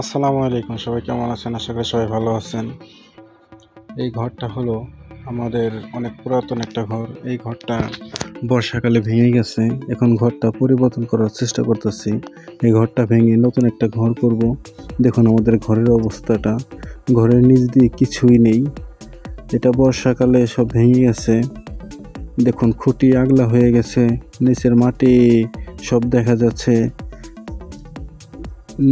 আসসালামু আলাইকুম, সবাই কেমন আছেন? আশা করি সবাই ভালো আছেন। এই ঘরটা হলো আমাদের অনেক পুরাতন একটা ঘর। এই ঘরটা বর্ষাকালে ভেঙে গেছে। এখন ঘরটা পরিবর্তন করার চেষ্টা করতেছি। এই ঘরটা ভেঙে নতুন একটা ঘর করব। দেখুন আমাদের ঘরের অবস্থাটা, ঘরের নিচ দিয়ে কিছুই নেই। এটা বর্ষাকালে সব ভেঙে গেছে। দেখুন খুঁটি আগলা হয়ে গেছে, নিচের মাটি সব দেখা যাচ্ছে।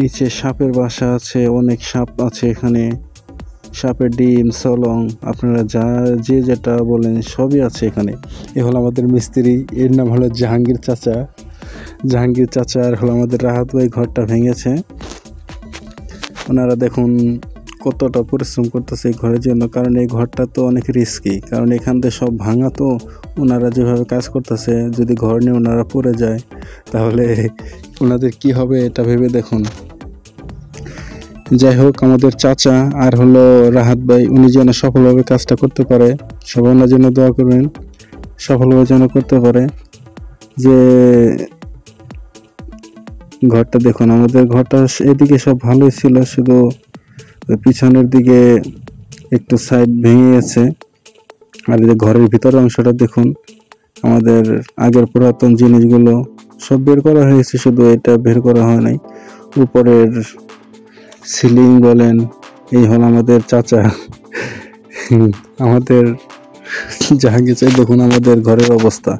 নিচে সাপের বাসা আছে, অনেক সাপ আছে এখানে। সাপের ডিম, সলং, আপনারা যে যেটা বলেন সবই আছে এখানে। এ হলো আমাদের মিস্ত্রি, এর নাম হলো জাহাঙ্গীর চাচা। জাহাঙ্গীর চাচা আর হলো আমাদের রাহাত ভাই ঘরটা ভেঙেছে। ওনারা দেখুন কতটা পরিশ্রম করতেছে এই ঘরের জন্য, কারণ এই ঘরটা তো অনেক রিস্কি, কারণ এখান থেকে সব ভাঙা তো। ওনারা যেভাবে কাজ করতেছে, যদি ঘর নিয়ে ওনারা পড়ে যায় তাহলে ওনাদের কি হবে এটা ভেবে দেখুন। যাই হোক, আমাদের চাচা আর হলো রাহাত ভাই, উনি যেন সফলভাবে কাজটা করতে পারে, সবাই ওনার জন্য দোয়া করবেন, সফলভাবে যেন করতে পারে। যে ঘরটা দেখুন, আমাদের ঘরটা এদিকে সব ভালোই ছিল, শুধু পিছনের দিকে একটু সাইড ভেঙে গেছে। আর এই যে ঘরের ভিতরের অংশটা দেখুন, আমাদের আগের পুরাতন জিনিসগুলো সব বের করা হয়েছে, শুধু এটা বের করা হয় নাই। উপরের সিলিং বলেন। এই হলো আমাদের চাচা। আমাদের জাহাঙ্গীর চাই, দেখুন আমাদের ঘরের অবস্থা,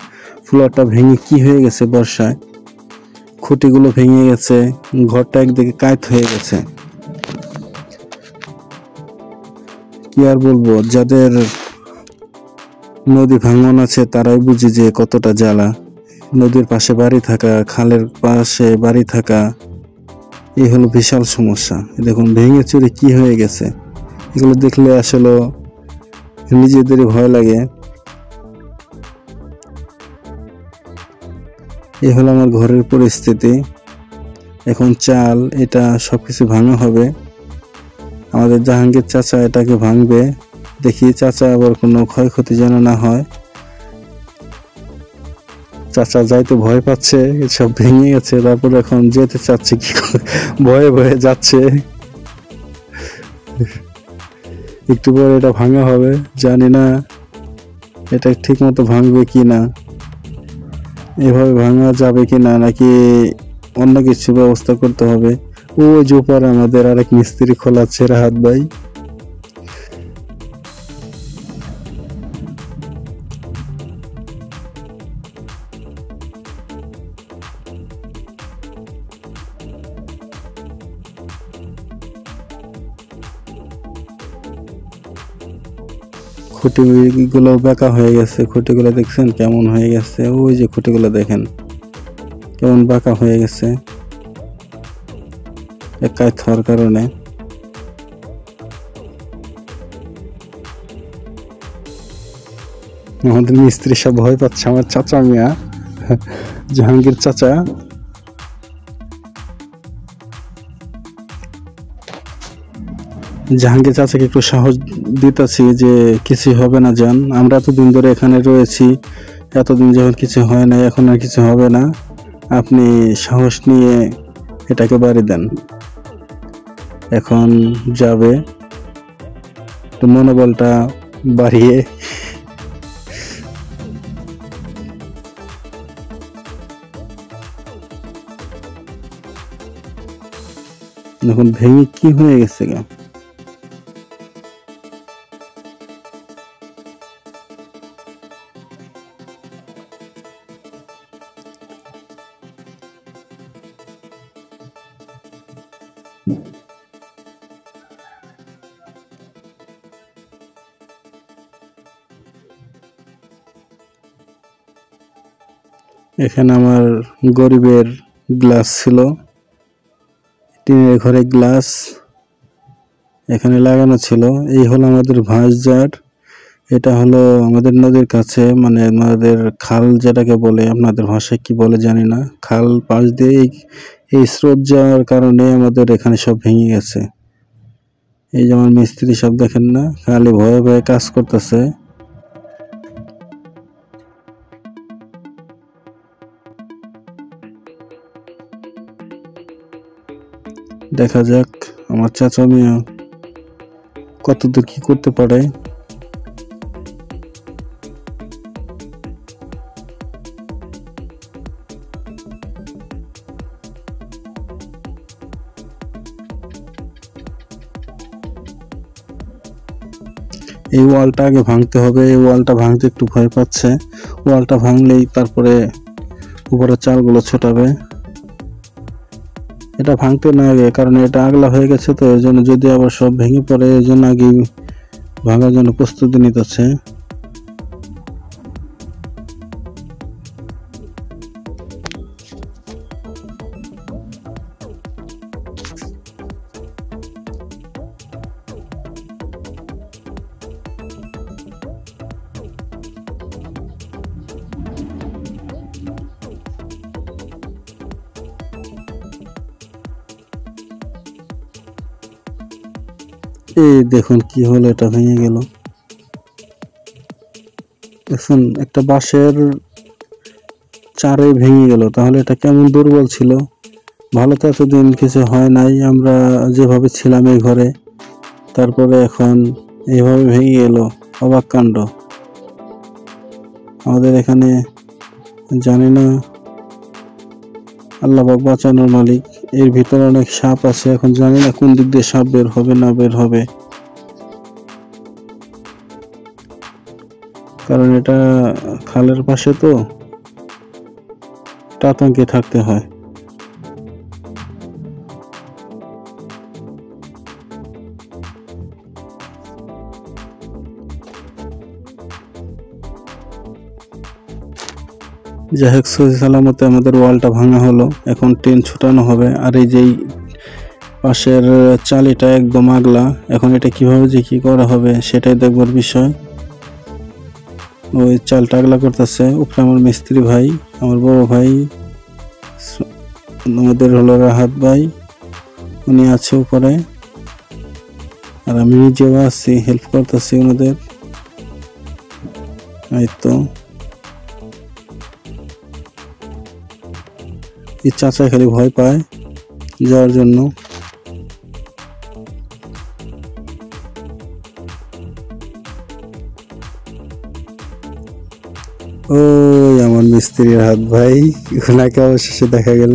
ফ্লোরটা ভেঙে কি হয়ে গেছে বর্ষায়, খুঁটিগুলো ভেঙে গেছে, ঘরটা একদিকে কায়ত হয়ে গেছে। কি আর বলবো, যাদের নদী ভাঙন আছে তারাই বুঝে যে কতটা জ্বালা। নদীর পাশে বাড়ি থাকা, খালের পাশে বাড়ি থাকা, এই হলো বিশাল সমস্যা। দেখুন ভেঙে চুরে কি হয়ে গেছে, এগুলো দেখলে আসলে নিজেদেরই ভয় লাগে। এই হলো আমার ঘরের পরিস্থিতি। এখন চাল, এটা সবকিছু ভাঙা হবে। আমাদের জাহাঙ্গীর চাচা এটাকে ভাঙবে, দেখি চাচা আবার কোনো ক্ষয়ক্ষতি যেন না হয়। চাচা যাইতে ভয় পাচ্ছে, সব ভেঙে গেছে, তারপর এখন যেতে চাচ্ছে কি ভয়ে ভয়ে যাচ্ছে। একটু পরে এটা ভাঙা হবে, জানি না এটা ঠিক মতো ভাঙবে কি না, এভাবে ভাঙা যাবে কি না, নাকি অন্য কিছু ব্যবস্থা করতে হবে। ওই যে উপরে আমাদের আরেক মিস্ত্রি খোলাচ্ছে, রাহাত ভাই। খুঁটিগুলো বেঁকা হয়ে গেছে, খুঁটিগুলো দেখছেন কেমন হয়ে গেছে, ওই যে খুঁটিগুলো দেখেন কেমন বাঁকা হয়ে গেছে একাই হওয়ার কারণে। আমাদের মিস্ত্রি সব ভয় পাচ্ছে, আমার চাচা মিয়া, জাহাঙ্গীর চাচা। জাহাঙ্গীর চাচাকে একটু সাহস দিতেছি যে কিছু হবে না, যান, আমরা এতদিন ধরে এখানে রয়েছি, এতদিন যখন কিছু হয় না, এখন আর কিছু হবে না, আপনি সাহস নিয়ে এটাকে বাড়ি দেন। এখন যাবে, একটু মনোবলটা বাড়িয়ে। এখন ভেঙে কি হয়ে গেছে গা। এখানে আমার গরিবের গ্লাস ছিল, টিনের ঘরে গ্লাস এখানে লাগানো ছিল। এই হলো আমাদের ভাঁজ জার। এটা হলো আমাদের নদীর কাছে, মানে আমাদের খাল যেটাকে বলে, আপনাদের ভাষায় কি বলে জানি না, খাল পাশ দিয়ে এই স্রোত যাওয়ার কারণে আমাদের এখানে সব ভেঙে গেছে। এই যেমন মিস্ত্রি সব দেখেন না, খালি ভয়ে ভয়ে কাজ করতেছে। দেখা যাক আমার চাচা মিয়া কতদূর কি করতে পারে। এই ওয়ালটা আগে ভাঙতে হবে, এই ওয়ালটা ভাঙতে একটু ভয় পাচ্ছে। ওয়ালটা ভাঙলেই তারপরে উপরে চালগুলো ছোটাবে। এটা ভাঙতে না আগে, কারণ এটা আগলা হয়ে গেছে, তো এর জন্য যদি আবার সব ভেঙে পড়ে এর জন্য আগে ভাঙার জন্য প্রস্তুতি নিতেছে। এই দেখুন কি হলো, এটা ভেঙে গেল। দেখুন একটা বাঁশের চারে ভেঙে গেল, তাহলে এটা কেমন দুর্বল ছিল। ভালো তো এতদিন কিছু হয় নাই, আমরা যেভাবে ছিলাম এই ঘরে, তারপরে এখন এইভাবে ভেঙে গেল। অবাক কাণ্ড। আমাদের এখানে জানি না, আল্লাহ পাক বাঁচানোর মালিক। এর ভিতরে অনেক সাপ আছে, এখন জানি না কোন দিক দিয়ে সাপ বের হবে না বের হবে, কারণ এটা খালের পাশে, তো আতঙ্কে থাকতে হয়। যাই হোক, সহি সালামতে আমাদের ওয়ালটা ভাঙা হলো। এখন টিন ছুটানো হবে। আর এই যেই পাশের চালিটা একদম আগলা, এখন এটা কিভাবে যে কি করা হবে সেটাই দেখবার বিষয়। ওই চালটা আগলা করতেছে উপরে আমার মিস্ত্রি ভাই, আমার বড় ভাই, আমাদের হলো রাহাত ভাই, উনি আছে উপরে, আর আমি নিজেও আছি, হেল্প করতেছি ওনাদের। এই তো এই চাচা খালি ভয় পায় যাওয়ার জন্য। ওই আমার মিস্ত্রি রাহাত ভাই, ওনাকে অবশেষে দেখা গেল।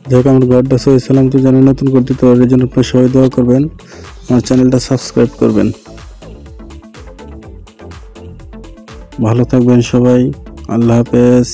যাই হোক, আমার ঘরটা সহি সালাম তো যেন নতুন করতে, তো এর জন্য আপনার সবাই দোয়া করবেন, আমার চ্যানেলটা সাবস্ক্রাইব করবেন। ভালো থাকবেন সবাই, আল্লাহ হাফেজ।